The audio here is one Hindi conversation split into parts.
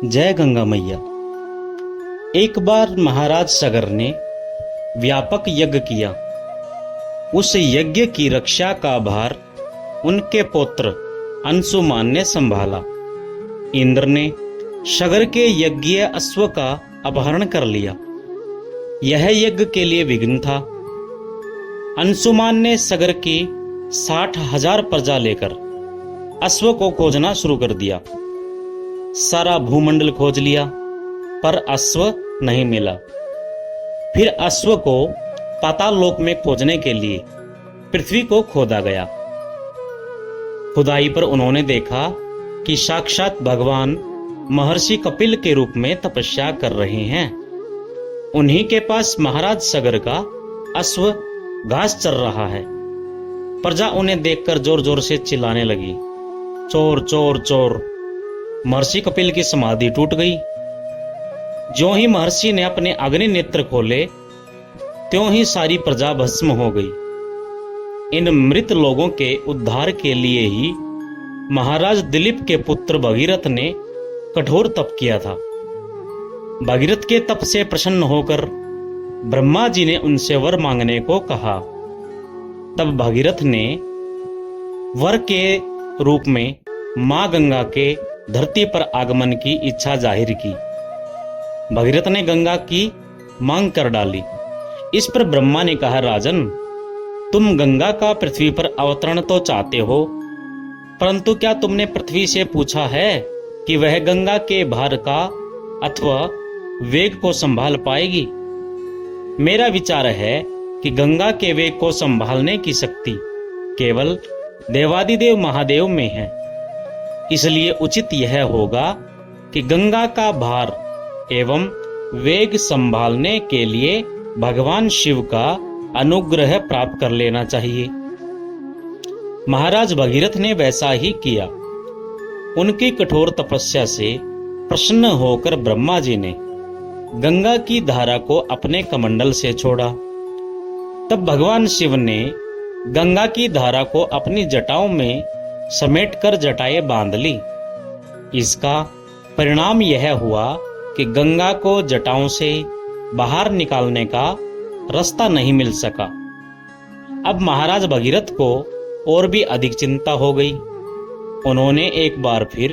जय गंगा मैया। एक बार महाराज सगर ने व्यापक यज्ञ किया। उस यज्ञ की रक्षा का भार उनके पुत्र अंशुमान ने संभाला। इंद्र ने सगर के यज्ञीय अश्व का अपहरण कर लिया। यह यज्ञ के लिए विघ्न था। अंशुमान ने सगर की 60,000 प्रजा लेकर अश्व को खोजना शुरू कर दिया। सारा भूमंडल खोज लिया पर अश्व नहीं मिला। फिर अश्व को पाताल लोक में खोजने के लिए पृथ्वी को खोदा गया। खुदाई पर उन्होंने देखा कि साक्षात भगवान महर्षि कपिल के रूप में तपस्या कर रहे हैं। उन्हीं के पास महाराज सगर का अश्व घास चर रहा है। प्रजा उन्हें देखकर जोर जोर से चिल्लाने लगी, चोर चोर चोर। महर्षि कपिल की समाधि टूट गई। ज्यों ही महर्षि ने अपने अग्नि नेत्र खोले त्यों ही सारी प्रजा भस्म हो गई। इन मृत लोगों के उद्धार के लिए ही महाराज दिलीप के पुत्र भगीरथ ने कठोर तप किया था। भगीरथ के तप से प्रसन्न होकर ब्रह्मा जी ने उनसे वर मांगने को कहा। तब भगीरथ ने वर के रूप में मां गंगा के धरती पर आगमन की इच्छा जाहिर की। भगीरथ ने गंगा की मांग कर डाली। इस पर ब्रह्मा ने कहा, राजन, तुम गंगा का पृथ्वी पर अवतरण तो चाहते हो, परंतु क्या तुमने पृथ्वी से पूछा है कि वह गंगा के भार का अथवा वेग को संभाल पाएगी? मेरा विचार है कि गंगा के वेग को संभालने की शक्ति केवल देवादिदेव महादेव में है। इसलिए उचित यह होगा कि गंगा का भार एवं वेग संभालने के लिए भगवान शिव का अनुग्रह प्राप्त कर लेना चाहिए। महाराज भगीरथ ने वैसा ही किया। उनकी कठोर तपस्या से प्रसन्न होकर ब्रह्मा जी ने गंगा की धारा को अपने कमंडल से छोड़ा। तब भगवान शिव ने गंगा की धारा को अपनी जटाओं में समेटकर जटाएं बांध ली। इसका परिणाम यह हुआ कि गंगा को जटाओं से बाहर निकालने का रास्ता नहीं मिल सका। अब महाराज भगीरथ को और भी अधिक चिंता हो गई। उन्होंने एक बार फिर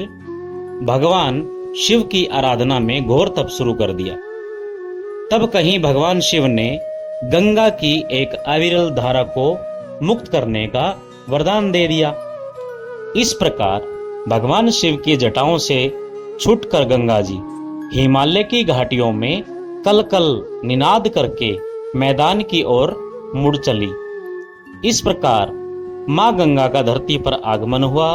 भगवान शिव की आराधना में घोर तप शुरू कर दिया। तब कहीं भगवान शिव ने गंगा की एक अविरल धारा को मुक्त करने का वरदान दे दिया। इस प्रकार भगवान शिव की जटाओं से छूटकर गंगा जी हिमालय की घाटियों में कल कल निनाद करके मैदान की ओर मुड़ चली। इस प्रकार मां गंगा का धरती पर आगमन हुआ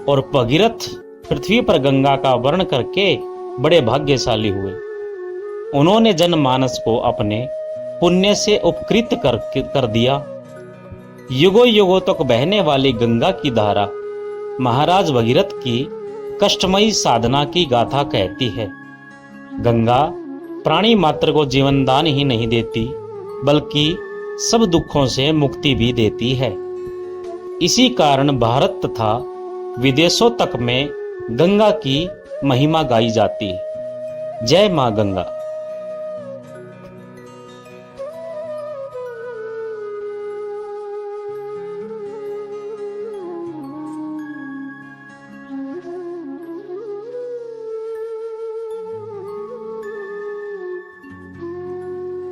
और भगीरथ पृथ्वी पर गंगा का वर्ण करके बड़े भाग्यशाली हुए। उन्होंने जनमानस को अपने पुण्य से उपकृत कर दिया। युगों युगों तक बहने वाली गंगा की धारा महाराज भगीरथ की कष्टमयी साधना की गाथा कहती है। गंगा प्राणी मात्र को जीवन दान ही नहीं देती, बल्कि सब दुखों से मुक्ति भी देती है। इसी कारण भारत तथा विदेशों तक में गंगा की महिमा गाई जाती है। जय मां गंगा।